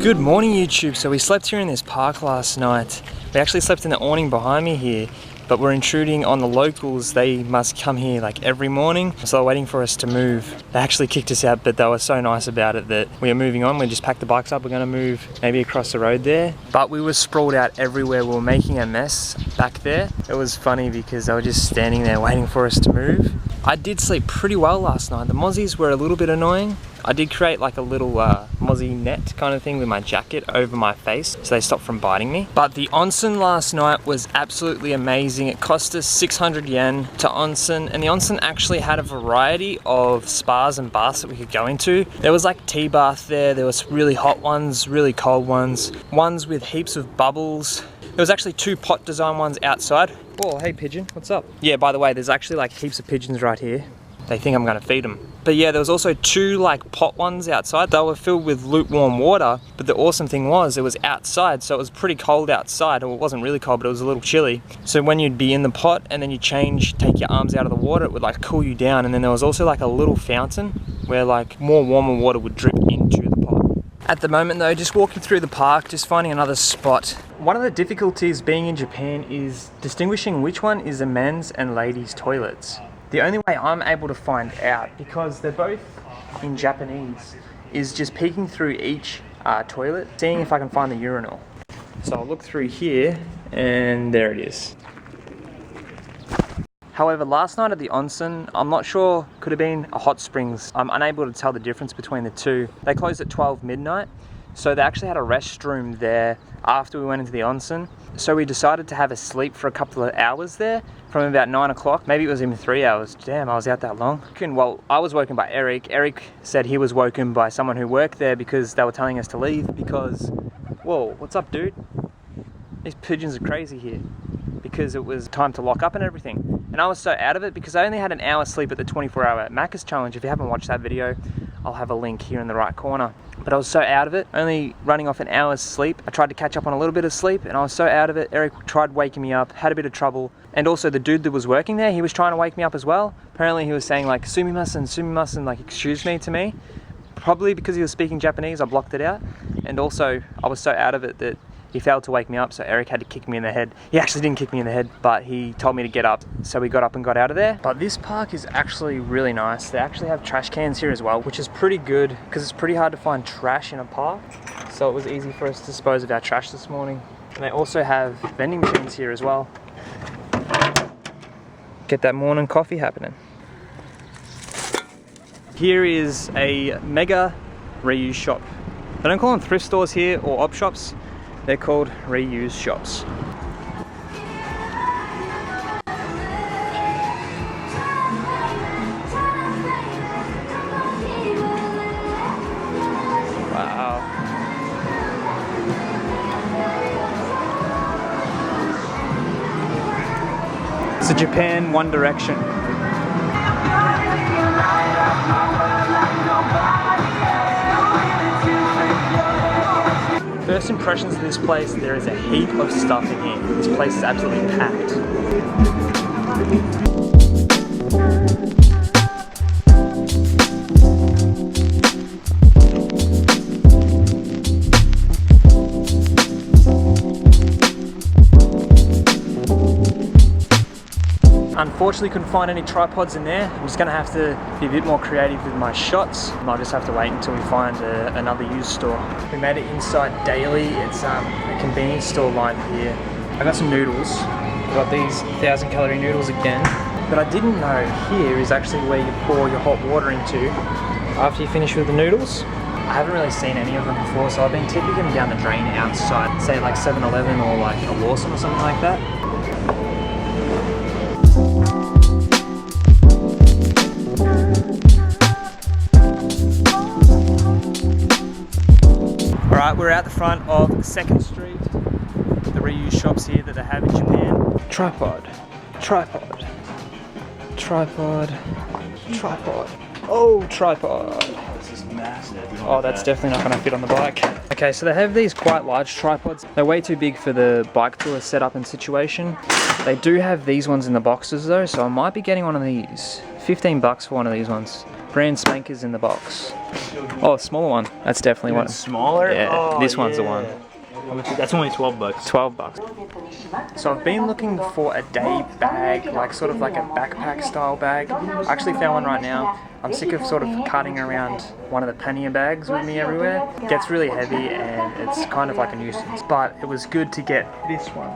Good morning YouTube. So we slept here in this park last night. We actually slept in the awning behind me here, but we're intruding on the locals. They must come here like every morning, so they're waiting for us to move. They actually kicked us out, but they were so nice about it that we are moving on. We just packed the bikes up. We're gonna move maybe across the road there, but we were sprawled out everywhere. We were making a mess back there. It was funny because they were just standing there waiting for us to move. I did sleep pretty well last night. The mozzies were a little bit annoying. I did create like a little mozzie net kind of thing with my jacket over my face so they stopped from biting me. But the onsen last night was absolutely amazing. It cost us 600 yen to onsen, and the onsen actually had a variety of spas and baths that we could go into. There was like tea bath there was really hot ones, really cold ones with heaps of bubbles. There was actually two pot design ones outside. Oh, hey pigeon, what's up? Yeah, by the way, there's actually like heaps of pigeons right here. They think I'm gonna feed them. But yeah, there was also two like pot ones outside. They were filled with lukewarm water, but the awesome thing was it was outside, so it was pretty cold outside. Well, it wasn't really cold, but it was a little chilly. So when you'd be in the pot and then you take your arms out of the water, it would like cool you down. And then there was also like a little fountain where like more warmer water would drip into the pot. At the moment though, just walking through the park, just finding another spot. One of the difficulties being in Japan is distinguishing which one is a men's and ladies' toilets. The only way I'm able to find out, because they're both in Japanese, is just peeking through each toilet, seeing if I can find the urinal. So I'll look through here, and there it is. However, last night at the onsen, I'm not sure, could have been a hot springs. I'm unable to tell the difference between the two. They closed at 12 midnight, so they actually had a restroom there after we went into the onsen. So we decided to have a sleep for a couple of hours there, from about 9 o'clock. Maybe it was even 3 hours. Damn, I was out that long. Well, I was woken by Eric. Eric said he was woken by someone who worked there because they were telling us to leave because, whoa, what's up, dude? These pigeons are crazy here. Because it was time to lock up and everything. And I was so out of it because I only had an hour sleep at the 24-hour Macca's challenge. If you haven't watched that video, I'll have a link here in the right corner. But I was so out of it, only running off an hour's sleep. I tried to catch up on a little bit of sleep and I was so out of it. Eric tried waking me up, had a bit of trouble. And also the dude that was working there, he was trying to wake me up as well. Apparently he was saying like, sumimasen, like excuse me to me. Probably because he was speaking Japanese, I blocked it out. And also I was so out of it that he failed to wake me up, so Eric had to kick me in the head. He actually didn't kick me in the head, but he told me to get up. So we got up and got out of there. But this park is actually really nice. They actually have trash cans here as well, which is pretty good because it's pretty hard to find trash in a park. So it was easy for us to dispose of our trash this morning. And they also have vending machines here as well. Get that morning coffee happening. Here is a mega reuse shop. They don't call them thrift stores here or op shops. They're called reuse shops. Wow. It's a Japan One Direction. First impressions of this place, there is a heap of stuff in here. This place is absolutely packed. Unfortunately, couldn't find any tripods in there. I'm just gonna have to be a bit more creative with my shots. I'll just have to wait until we find another used store. We made it inside Daily. It's a convenience store line here. I got some noodles. I got these 1,000-calorie noodles again. But I didn't know here is actually where you pour your hot water into after you finish with the noodles. I haven't really seen any of them before, so I've been tipping them down the drain outside, say like 7-Eleven or like a Lawson or something like that. Alright, we're out the front of 2nd Street, the reuse shops here that they have in Japan. Tripod, tripod, tripod, tripod. Oh, tripod. This is massive. Oh, that's definitely not going to fit on the bike. Okay, so they have these quite large tripods. They're way too big for the bike tour setup and situation. They do have these ones in the boxes though, so I might be getting one of these. 15 bucks for one of these ones. Brand spankers in the box. Oh, a smaller one. That's definitely one. Smaller? Yeah, oh, this one's the one. That's only 12 bucks. 12 bucks. So I've been looking for a day bag, like sort of like a backpack style bag. I actually found one right now. I'm sick of sort of carting around one of the pannier bags with me everywhere. It gets really heavy and it's kind of like a nuisance, but it was good to get this one.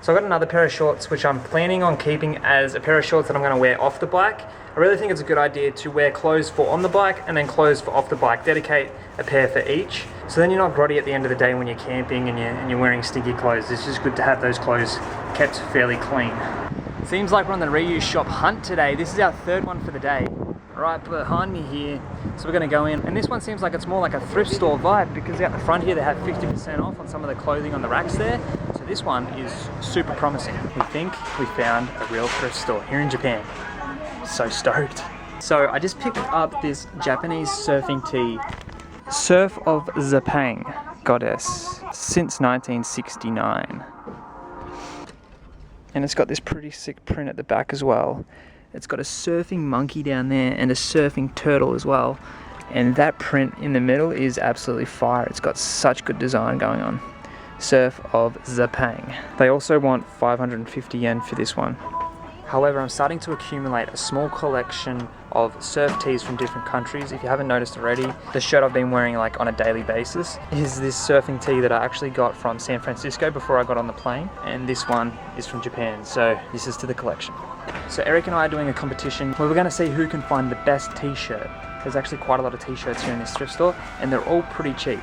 So I got another pair of shorts which I'm planning on keeping as a pair of shorts that I'm going to wear off the bike. I really think it's a good idea to wear clothes for on the bike and then clothes for off the bike. Dedicate a pair for each. So then you're not grotty at the end of the day when you're camping and you're wearing stinky clothes. It's just good to have those clothes kept fairly clean. Seems like we're on the reuse shop hunt today. This is our third one for the day. Right behind me here. So we're going to go in. And this one seems like it's more like a thrift store vibe because out the front here they have 50% off on some of the clothing on the racks there. So this one is super promising. We think we found a real thrift store here in Japan. So stoked. So I just picked up this Japanese surfing tee. Surf of Zapang, goddess, since 1969. And it's got this pretty sick print at the back as well. It's got a surfing monkey down there and a surfing turtle as well. And that print in the middle is absolutely fire. It's got such good design going on. Surf of Zapang. They also want 550 yen for this one. However, I'm starting to accumulate a small collection of surf tees from different countries. If you haven't noticed already, the shirt I've been wearing like on a daily basis is this surfing tee that I actually got from San Francisco before I got on the plane. And this one is from Japan, so this is to the collection. So Eric and I are doing a competition where we're going to see who can find the best t-shirt. There's actually quite a lot of t-shirts here in this thrift store and they're all pretty cheap.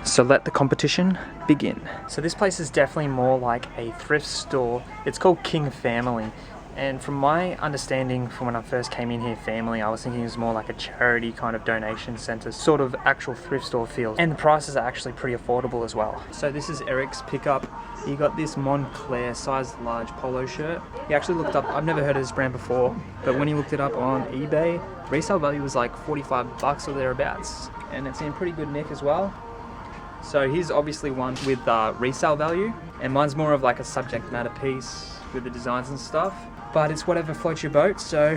So let the competition begin. So this place is definitely more like a thrift store. It's called King Family. And from my understanding from when I first came in here, Family, I was thinking it was more like a charity kind of donation center, sort of actual thrift store feel. And the prices are actually pretty affordable as well. So this is Eric's pickup. He got this Montclair size large polo shirt. He actually looked up, I've never heard of this brand before, but when he looked it up on eBay, resale value was like 45 bucks or thereabouts. And it's in pretty good nick as well. So he's obviously one with resale value, and mine's more of like a subject matter piece with the designs and stuff. But it's whatever floats your boat. So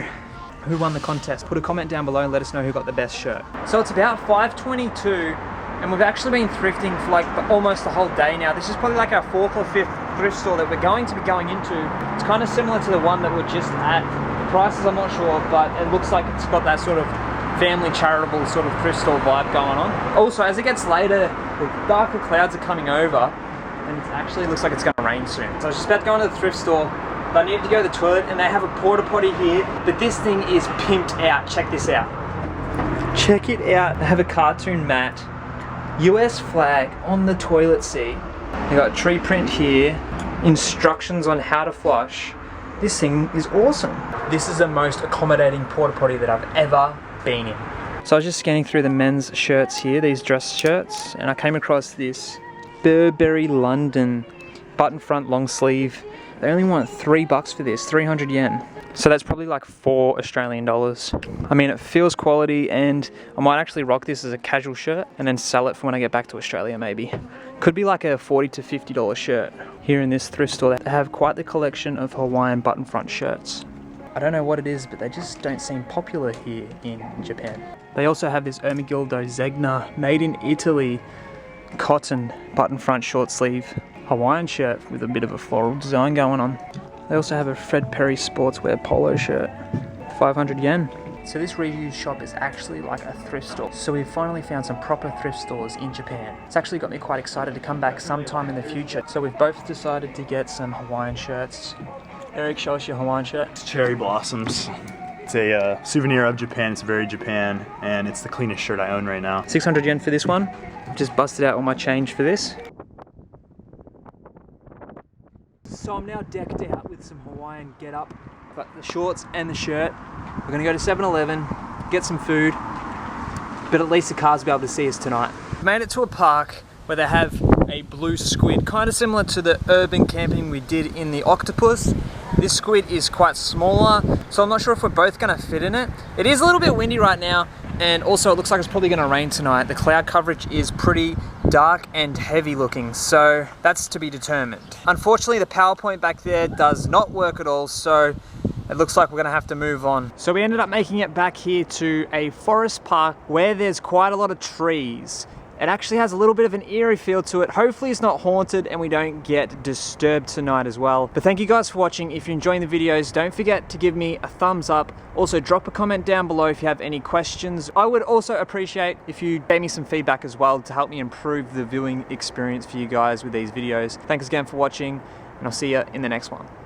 who won the contest? Put a comment down below and let us know who got the best shirt. So it's about 5:22, and we've actually been thrifting for like almost the whole day now. This is probably like our 4th or 5th thrift store that we're going to be going into. It's kind of similar to the one that we're just at. The prices I'm not sure, but it looks like it's got that sort of family charitable sort of thrift store vibe going on. Also, as it gets later, the darker clouds are coming over and it actually looks like it's going to rain soon. So I was just about to go into the thrift store, but I needed to go to the toilet and they have a porta potty here, but this thing is pimped out. Check this out. Check it out. They have a cartoon mat, US flag on the toilet seat. They got tree print here, instructions on how to flush. This thing is awesome. This is the most accommodating porta potty that I've ever been in. So I was just scanning through the men's shirts here, these dress shirts, and I came across this Burberry London button front long sleeve. They only want $3 for this, 300 yen. So that's probably like $4 Australian. I mean, it feels quality, and I might actually rock this as a casual shirt and then sell it for when I get back to Australia maybe. Could be like a $40 to $50 shirt. Here in this thrift store, they have quite the collection of Hawaiian button front shirts. I don't know what it is, but they just don't seem popular here in Japan. They also have this Ermenegildo Zegna made in Italy cotton button front short sleeve Hawaiian shirt with a bit of a floral design going on. They also have a Fred Perry sportswear polo shirt, 500 yen. So this review shop is actually like a thrift store. So we've finally found some proper thrift stores in Japan. It's actually got me quite excited to come back sometime in the future. So we've both decided to get some Hawaiian shirts. Eric, show us your Hawaiian shirt. It's cherry blossoms. It's a souvenir of Japan. It's very Japan, and it's the cleanest shirt I own right now. 600 yen for this one. Just busted out all my change for this. So I'm now decked out with some Hawaiian get-up. I've got the shorts and the shirt. We're gonna go to 7-Eleven, get some food, but at least the cars will be able to see us tonight. Made it to a park where they have a blue squid, kind of similar to the urban camping we did in the octopus. This squid is quite smaller, so I'm not sure if we're both gonna fit in it. It is a little bit windy right now, and also it looks like it's probably gonna rain tonight. The cloud coverage is pretty dark and heavy looking, so that's to be determined. Unfortunately, the PowerPoint back there does not work at all, so it looks like we're gonna have to move on. So we ended up making it back here to a forest park where there's quite a lot of trees. It actually has a little bit of an eerie feel to it. Hopefully it's not haunted and we don't get disturbed tonight as well. But thank you guys for watching. If you're enjoying the videos, don't forget to give me a thumbs up. Also drop a comment down below if you have any questions. I would also appreciate if you gave me some feedback as well to help me improve the viewing experience for you guys with these videos. Thanks again for watching, and I'll see you in the next one.